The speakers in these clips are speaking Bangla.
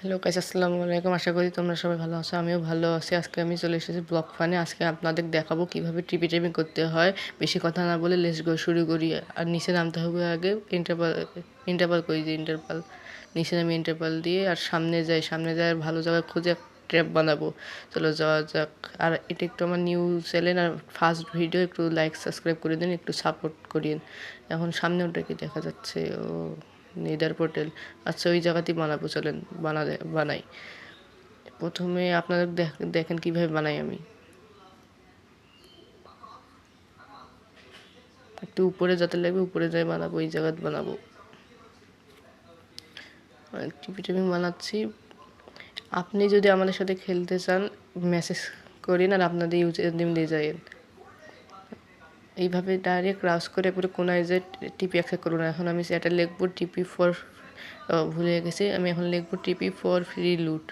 হ্যালো গাইস, আসসালামু আলাইকুম। আশা করি তোমরা সবাই ভালো আছো। আমিও ভালো আছি। আজকে আমি চলে এসেছি ব্লগ ফানে। আজকে আপনাদের দেখাবো কিভাবে টিপি টাইপিং করতে হয়। বেশি কথা না বলে লেটস গো, শুরু করি। আর নিচে নামতে হবে আগে ইন্টারপাল। ইন্টারপাল কই যে ইন্টারপাল, নিচে নামি ইন্টারপাল দিয়ে আর সামনে যাই। সামনে যাই ভালো জায়গা খুঁজে ট্র্যাপ বানাবো। চলো যাওয়া যাক। আর এটা একটু আমার নিউ চ্যানেল আর ফার্স্ট ভিডিও, একটু লাইক সাবস্ক্রাইব করে দিন, একটু সাপোর্ট করিন। এখন সামনে ওটা কি দেখা যাচ্ছে? ও নেদার পোর্টাল। আচ্ছা, ওই জায়গাতেই বানাবো, চলেন বানাই। প্রথমে আপনারা দেখেন কিভাবে বানাই আমি। একটু উপরে যাতে লাগবে, উপরে যাই বানাবো, এই জায়গাতে বানাবো। টিপি টিপি বানাচ্ছি। আপনি যদি আমাদের সাথে খেলতে চান মেসেজ করিন আর আপনাদের ইউজার নেম দিয়ে যাইন। এইভাবে ডাইরেক্ট ক্রাস করে পুরো কোনায় যে টিপি অ্যাক্সেপ্ট করুন। এখন আমি সেটা লিখবো টিপি ফর, ভুলে গেছি। আমি এখন লিখবো টিপি ফর ফ্রি লুট।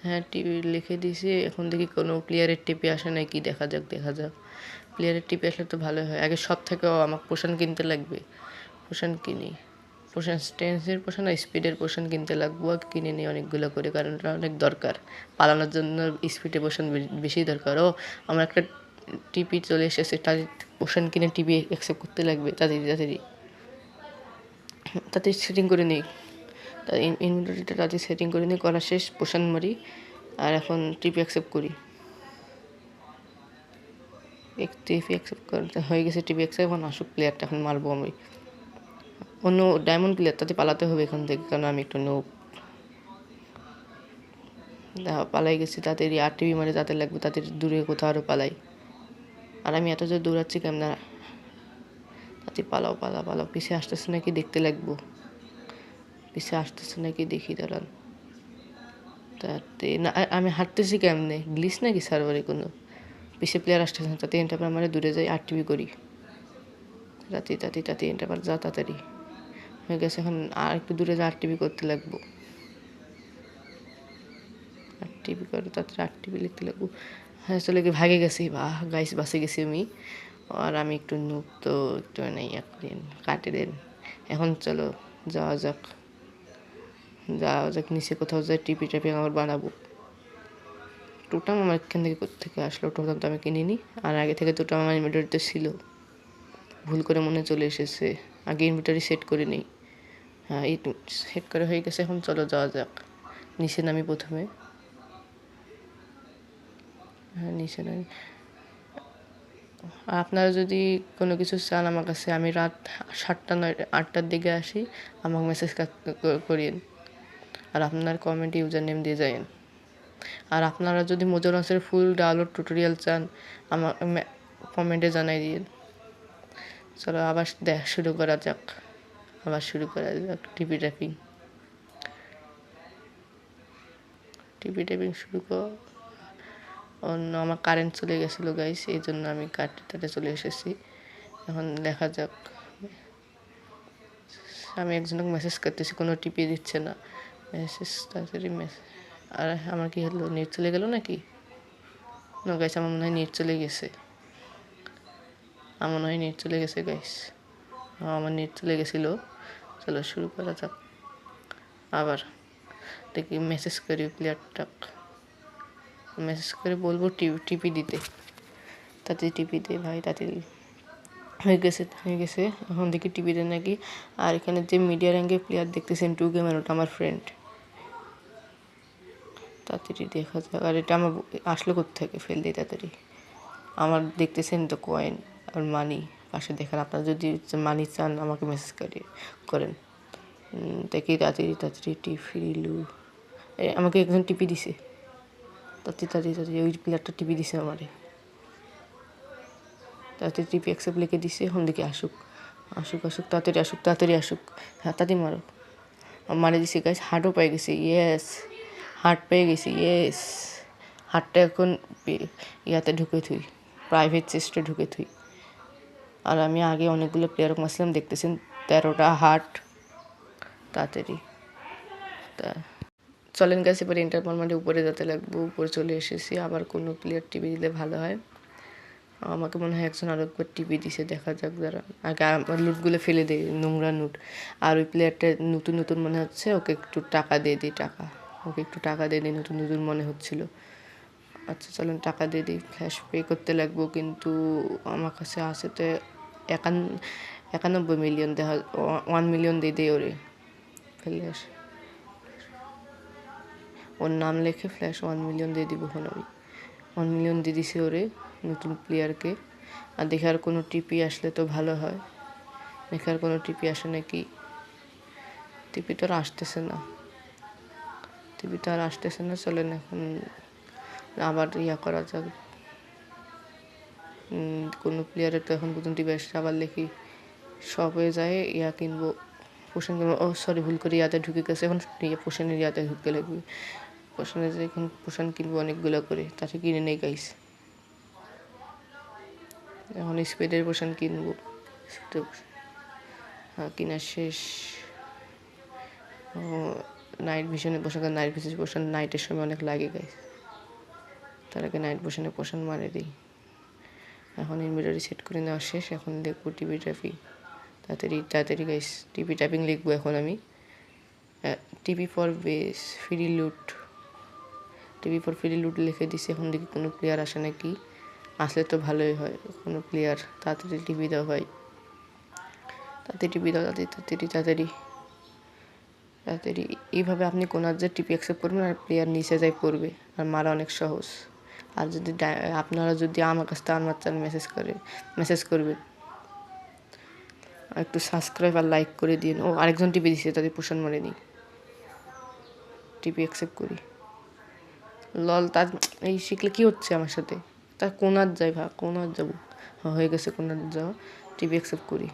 হ্যাঁ, টিপি লিখে দিয়েছি। এখন দেখি কোনো প্লেয়ারের টিপি আসে নাকি, দেখা যাক দেখা যাক। প্লেয়ারের টিপি আসলে তো ভালো হয়। আগে সব থেকে আমার পোশান কিনতে লাগবে। পোশান কিনি, পোশান স্টেন্সের পোশান আর স্পিডের পোশান কিনতে লাগবো। আর কিনে নিই অনেকগুলো করে, কারণ এটা অনেক দরকার। পালানোর জন্য স্পিডে পোশান বেশি দরকার। ও আমার একটা টিপি চলে এসেছে, তাদের পোশান কিনে টিপি অ্যাকসেপ্ট করতে লাগবে তাড়াতাড়ি তাড়াতাড়ি তাড়াতাড়ি সেটিং করে নিই। তা ইনভেন্টরিটা তাড়াতাড়ি সেটিং করে নিই, করা শেষ। পোশান মারি আর এখন টিপি অ্যাকসেপ্ট করি। টিপি অ্যাকসেপ্ট করতে হয়ে গেছে। টিপি অ্যাকসেপ্ট, এখন আসুক প্লেয়ারটা, এখন মারবো আমি। অন্য ডায়মন্ড প্লেয়ার, তাতে পালাতে হবে এখান থেকে, কারণ আমি একটু নো পালাই গেছি। তাড়াতাড়ি আর টিভি মারে, তাতে লাগবে তাদের দূরে কোথাও আরও পালাই। আর আমি এত জোর দৌড়াচ্ছি কেমন? তাতে পালাও পালাও পালাও। পিছিয়ে আসতেছে নাকি দেখতে লাগবো, পিছিয়ে আসতেছে নাকি দেখি, দাঁড়ান। তাতে না, আমি হাঁটতেছি কেমনে? গ্লিচ নাকি সার্ভারে কোনো? পিছিয়ে প্লেয়ার আসতেছে না, তাতে এন্টারপার মানে দূরে যাই আর টিভি করি। তাতে তাতে তাতে এন্টারপার যা তাড়াতাড়ি হয়ে গেছে। এখন আর একটু দূরে যা আর টিভি করতে লাগবো। আর টিভি করে তাড়াতাড়ি আর টিভি লিখতে লাগবো। হ্যাঁ, চলে গিয়ে ভাগে গেছি। বাহ গাইস, বাসে গেছি আমি। আর আমি একটু নুব, তো একটু নেই দিন কাটে দেন। এখন চলো যাওয়া যাক, যাওয়া যাক নিচে কোথাও যাই। টিপি টাপি আমার বানাবো। টোটাম আমার এখান থেকে কোথেকে আসলো? টোটাম তো আমি কিনিনি। আর আগে থেকে টোটাম আমার ইনভেন্টরিতে ছিল, ভুল করে মনে চলে এসেছে। আগে ইনভেন্টরি সেট করে নিই। হ্যাঁ, এই সেট করে হয়ে গেছে। এখন চলো যাওয়া যাক। নিচে নামি প্রথমে। হ্যাঁ, নিচে নামি। আপনারা যদি কোনো কিছু চান আমার কাছে, আমি রাত 7টা 8টার দিকে আসি, আমাকে মেসেজ করিয়েন। আর আপনার কমেন্টে ইউজার নেম দিয়ে যাবেন। আর আপনারা যদি মোজো লঞ্চের ফুল ডাউনলোড টিউটোরিয়াল চান, আমার কমেন্টে জানাই দিন। চলো আবার শুরু করা যাক। আবার শুরু করা যাক টিপি ট্যাপিং। টিপি ট্যাপিং শুরু কর। অন্য আমার কারেন্ট চলে গেছিলো গাইস, এই জন্য আমি কাটতে চলে এসেছি। এখন দেখা যাক। আমি একজনকে মেসেজ করতেছি, কোনো টিপি দিচ্ছে না। মেসেজ তাড়াতাড়ি মেসেজ। আর আমার কি হলো, নেট চলে গেল নাকি? না গাইস, আমার মনে হয় নেট চলে গেছে। আমার মনে হয় নেট চলে গেছে গাইস। আমার নেট চলে গেছিলো। চলো শুরু করা যাক আবার। দেখি মেসেজ করি প্লেয়ারটা, মেসেজ করে বলবো টিপি দিতে। তাতে টিপি দে ভাই, তাতে হয়ে গেছে হয়ে গেছে। এখন দেখি টিপি দেন নাকি। আর এখানে যে মিডিয়া র্যাঙ্কের প্লেয়ার দেখতেছেন 2 গেমের, ওটা আমার ফ্রেন্ড। তাড়াতাড়ি দেখা যাক। আর এটা আমার আসলো কোত্থেকে? ফেল দিই তাড়াতাড়ি। আমার দেখতেছেন তো কয়েন আর মানি পাশে দেখেন। আপনারা যদি মানি চান আমাকে মেসেজ করেন। দেখি তাড়াতাড়ি তাড়াতাড়ি টিপিলু। আমাকে একজন টিপি দিছে। তাড়াতাড়ি তাড়াতাড়ি তাড়াতাড়ি ওই প্লেয়ারটা টিপি দিছে আমারে। তাড়াতাড়ি টিপি অ্যাকসেপ্ট লিখে দিছে। এখন দেখি আসুক আসুক আসুক, তাড়াতাড়ি আসুক তাড়াতাড়ি আসুক। হ্যাঁ, তাড়াতাড়ি মারো। মারে দিছি গাইস, হার্টও পেয়ে গেছি। ইয়েস, হার্ট পেয়ে গেছি। ইয়েস, হার্টটা এখন ইয়াতে ঢুকে থুই, প্রাইভেট চেস্টে ঢুকে থুই। আর আমি আগে অনেকগুলো প্লেয়ার মারছিলাম, দেখতেছেন 13টা হার্ট। তাড়াতাড়ি তা চলেন গাছ, এবার ইন্টারপল মানে উপরে যেতে লাগবো। উপরে চলে এসেছি। আবার কোনো প্লেয়ার টিভি দিলে ভালো হয়। আমাকে মনে হয় একজন আরো একবার টিপি দিছে, দেখা যাক যারা আগে আমার লুটগুলো ফেলে দেয়, নোংরা নোট। আর ওই প্লেয়ারটা নতুন নতুন মনে হচ্ছে, ওকে একটু টাকা দিয়ে দিই, ওকে একটু টাকা দিয়ে দিই, নতুন নতুন মনে হচ্ছিল। আচ্ছা চলুন টাকা দিয়ে দিই, ফ্ল্যাশ পে করতে লাগবো, কিন্তু আমার কাছে আছে তো 91 মিলিয়ন, দেখা 1 মিলিয়ন দিয়ে দিই ওরে ফ্ল্যাশ, ওর নাম লিখে ফ্ল্যাশ 1 মিলিয়ন দিয়ে দিব। এখন আমি 1 মিলিয়ন দিয়ে দিছি ওরে, নতুন প্লেয়ারকে। আর দেখে আর কোনো টিপি আসলে তো ভালো হয়, দেখে আর কোনো টিপি আসে নাকি। টিপি তো আর আসতেছে না, চলেন এখন আবার করা যাক। কোনো প্লেয়ারের তো এখন পর্যন্ত টিপি আসছে, আবার লিখি শপে যায় কিনবো, পোষণ কিনবো। ও সরি, ভুল করে ইয়াতে ঢুকে গেছে, এখন পোষণের ইয়াতে ঢুকতে লাগবে। পোষণে যে এখন পোষণ কিনবো অনেকগুলো করে, তাতে কিনে নেই গাইস। এখন স্পিডের পোষণ কিনবো, হ্যাঁ কিনা শেষ। নাইট ভিশনে পোষণ নাইটের সময় অনেক লাগে গাইস, তার আগে নাইট ভিশনে পোষণ মারে দিই। এখন ইনভেন্টরি সেট করে নেওয়া শেষ, এখন দেখবো টিপি ট্যাপিং। তাড়াতাড়ি গাইস, টিপি ট্যাপিং লিখবো এখন আমি। টিপি ফর বেস ফ্রি লুট, লিখে দিছি। এখন দেখি কোনো প্লেয়ার আসে নাকি, আসলে তো ভালোই হয়। কোনো প্লেয়ার তাড়াতাড়ি টিপি দাও ভাই, তাড়াতাড়ি। এইভাবে আপনি কোনার যে টিপি অ্যাকসেপ্ট করবেন আর প্লেয়ার নিচে যাই পড়বে, আর মারা অনেক সহজ। আর যদি আপনারা যদি আমার কাছ থেকে আমার চ্যানেল মেসেজ করবেন, আর একটু সাবস্ক্রাইব আর লাইক করে দিন। ও আরেকজন টিপি দিচ্ছে, তাদের পোষণ মারে নিই, টিপি অ্যাকসেপ্ট করি। লল, তার এই শিখলে কি হচ্ছে আমার সাথে? তার কোনার যাই কোনার যাবো, হয়ে গেছে কোনার যাওয়া। টিপি অ্যাকসেপ্ট করি,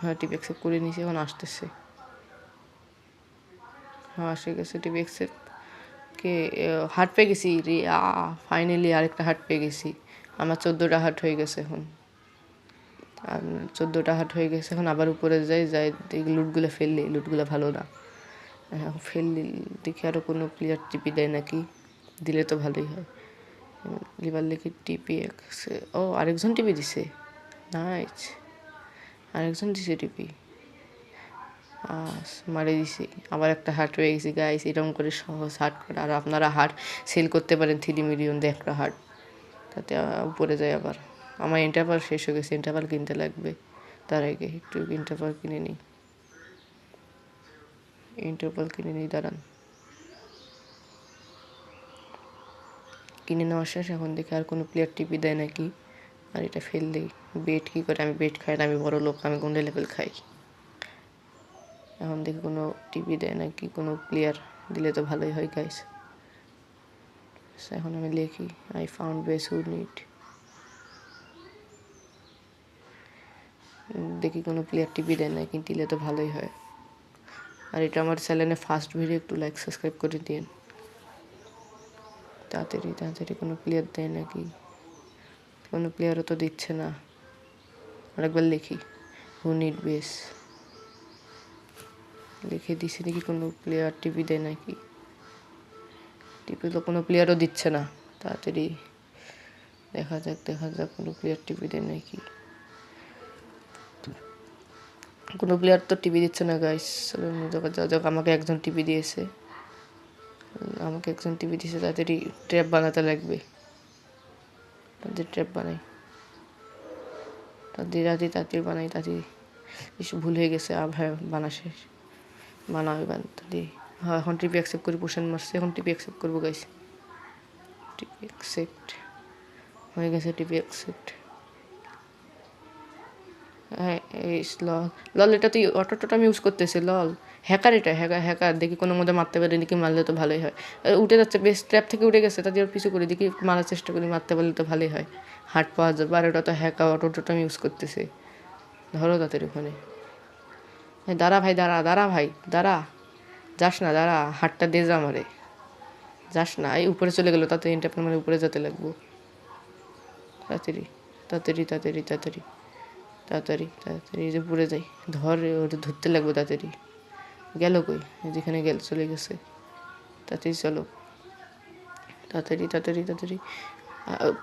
হ্যাঁ টিপি অ্যাকসেপ্ট করে নিয়েছি। এখন আসতেছে, হ্যাঁ আসে গেছে টিপি অ্যাকসেপ্ট। কে হার্ট পেয়ে গেছি রে, ফাইনালি আরেকটা হার্ট পেয়ে গেছি। আমার 14টা হার্ট হয়ে গেছে এখন, আর 14টা হার্ট হয়ে গেছে। এখন আবার উপরে যাই লুটগুলো ফেললে, লুটগুলো ভালো না। ফেললি দেখি আরও কোনো প্লেয়ার টিপি দেয় নাকি, দিলে তো ভালোই হয়। লিভার লিখে টিপি ও আরেকজন টিপি দিছে, নাইস, আরেকজন দিছে টিপি, মারে দিছি। আবার একটা হার্ট পেয়ে গেছি গাইস। এরকম করে সহজ হার্ট করা, আর আপনারা হার্ট সেল করতে পারেন 3 মিলিয়ন দিয়ে একটা হার্ট, তাতে উপরে যায়। আবার আমার ইন্টারভাল শেষ হয়ে গেছে, ইন্টারভাল কিনতে লাগবে। তার আগে একটু ইন্টারভাল কিনে নিই, দাঁড়ান। কিনে নেওয়া শেষ, এখন দেখি আর কোনো প্লেয়ার টিপি দেয় নাকি। আর এটা ফেল দিই, বেট কী করে? আমি বেট খাই না, আমি বড় লোক, আমি গুন্ডে লেভেল খাই। এখন দেখি কোনো টিপি দেয় নাকি, কোনো প্লেয়ার দিলে তো ভালোই হয় গাইস। এখন আমি লিখি I found base who need, দেখি কোনো প্লেয়ার টিপি দেয় নাকি, দিলে তো ভালোই হয়। আর এটা আমার চ্যানেলে ফার্স্ট ভিডিও, একটু লাইক সাবস্ক্রাইব করে দিন তাড়াতাড়ি। কোনো প্লেয়ার দেয় নাকি, কোনো প্লেয়ারও তো দিচ্ছে না। আরেকবার লিখি হু নিড বেস, লিখে দিছি, দেখি কোনো প্লেয়ার টিপি দেয় নাকি। টিপি তো কোনো প্লেয়ারও দিচ্ছে না। তাড়াতাড়ি দেখা যাক কোনো প্লেয়ার টিপি দেয় নাকি। কোনো প্লেয়ার তো টিপি দিচ্ছে না গাইস। যাক আমাকে একজন টিপি দিয়েছে, তাড়াতাড়ি ট্র্যাপ বানাতে লাগবে। ট্র্যাপ বানাই, তাড়াতাড়ি বানাই। কিছু ভুল হয়ে গেছে, হ্যাঁ বানা শেষ, বানাবে তাড়াতাড়ি। হ্যাঁ এখন টিপি অ্যাকসেপ্ট করি, পোষণ মারছে। এখন টিপি অ্যাকসেপ্ট করবো গাইস, টিপি অ্যাকসেপ্ট হয়ে গেছে, টিপি অ্যাকসেপ্ট। হ্যাঁ এই লল এটা তুই অটোটা আমি ইউজ করতেছি, লল হ্যাকার, এটা হ্যাকার। দেখি কোনো মধ্যে মারতে পারে নাকি, মারলে তো ভালোই হয়। উঠে যাচ্ছে, বেশ ট্র্যাপ থেকে উঠে গেছে, তাদের পিছু করি, দেখি মারার চেষ্টা করি, মারতে পারলে তো ভালোই হয়, হার্ট পাওয়া যাবে। আর ওটা তো হ্যাকার, অটোটা আমি ইউজ করতেছি। ধরো তাদের ওখানে, দাঁড়া ভাই, দাঁড়া, যাস না, দাঁড়া, হাটটা দে যা আমারে, যাস না। এই উপরে চলে গেলো, তাতে ইন্টারপ্রেন মানে উপরে যেতে লাগবো। তাড়াতাড়ি যে উপরে যাই, ওটা ধরতে লাগবে তাড়াতাড়ি। গেল কই? যেখানে চলে গেছে, তাড়াতাড়ি চলো। তাড়াতাড়ি তাড়াতাড়ি তাড়াতাড়ি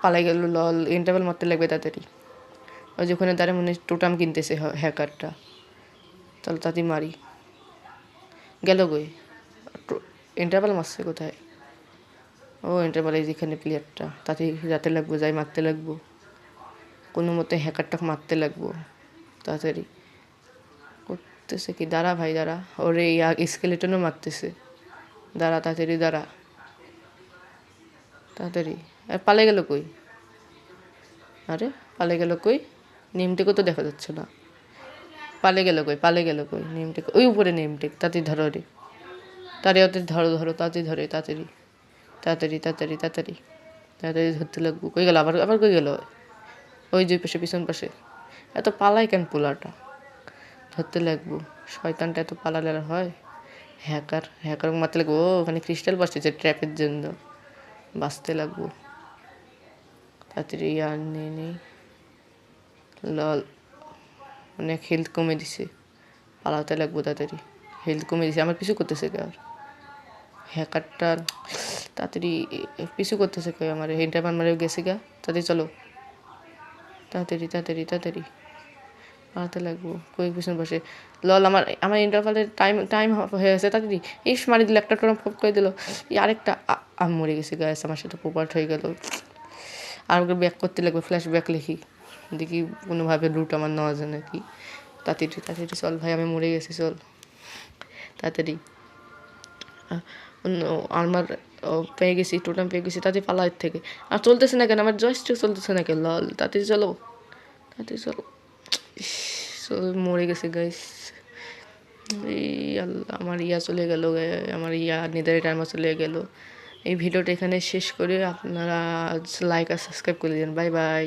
পালাই গেল লল, ইন্টারভেল মারতে লাগবে তাড়াতাড়ি। ওই যে ওখানে দাঁড়ে মনে টোটাম কিনতেছে হ্যাকারটা, তাহলে তাড়াতাড়ি মারি। গেল গই, ইন্টারভেল মারছে কোথায়? ও ইন্টারভেল এই যেখানে প্লেয়ারটা, তাড়াতাড়ি যাতে লাগবো, যাই মারতে লাগবো, কোনো মতে হ্যাকারটা মারতে লাগবো তাড়াতাড়ি। করতেছে কি, দাঁড়া ভাই দাঁড়া, ওরে স্কেলেটনও মারতেছে, দাঁড়া তাড়াতাড়ি দাঁড়া তাড়াতাড়ি। পালে গেল কই? আরে পালে গেল কই? নেমটেকও তো দেখা যাচ্ছে না। পালে গেল কই? পালে গেল কই? নেমটেক ওই উপরে, নেমটেক তাড়াতাড়ি ধরো রে, তাড়াতাড়ি ধরো ধরো তাড়াতাড়ি ধরে, তাড়াতাড়ি তাড়াতাড়ি তাড়াতাড়ি তাড়াতাড়ি তাড়াতাড়ি ধরতে লাগবো। কই গেল আবার? আবার কই গেল? ওই যে পাশে, পিছন পাশে। এত পালাই কেন পোলাটা? ধরতে লাগবো, শয়তানটা এত পালালে আর হয়? হ্যাকার হ্যাকার মারতে লাগবো। ও ওখানে ক্রিস্টাল বসেছে ট্র্যাপের জন্য, বাঁচতে লাগবো তাড়াতাড়ি। আর নেই লল, অনেক হেলথ কমে দিছে, পালাতে লাগবো তাড়াতাড়ি। হেলথ কমে দিছে, আমার পিছু করতেছে কে? আর হ্যাকারটা তাড়াতাড়ি পিছু করতেছে কে? আমার হেন্টার মারে গেছে গা, তাড়াতাড়ি চলো তাড়াতাড়ি তাড়াতাড়ি তাড়াতাড়ি পালাতে লাগবো। কয়েক পিছন বসে লল, আমার আমার ইন্টারভালের টাইম টাইম হয়ে গেছে, তাড়াতাড়ি ইস মারি দিল, একটা টোরাম ফপ করে দিল। আরেকটা আমি মরে গেছি গায়ে, আমার সাথে পোপার্ট হয়ে গেল। আর ওকে ব্যাক করতে লাগবে, ফ্ল্যাশ ব্যাক লিখি, দেখি কোনোভাবে রুট আমার নেওয়া যায় নাকি। তাড়াতাড়ি তাড়াতাড়ি চল ভাই, আমি মরে গেছি, চল তাড়াতাড়ি। আমার পেয়ে গেছি, টোটাম পেয়ে গেছি, তাড়াতাড়ি পালা এর থেকে। আর চলতেছে না কেন? আমার জয়স্টিক চলতেছে না কেন? লল তাড়াতাড়ি চলো তাড়াতাড়ি চলো। মরে গেছে গাইস। এই আল্লাহ, আমার চলে গেল, আমার নিদারি টাইমা চলে গেল। এই ভিডিওটা এখানে শেষ করে আপনারা লাইক আর সাবস্ক্রাইব করে দিন। Bye bye.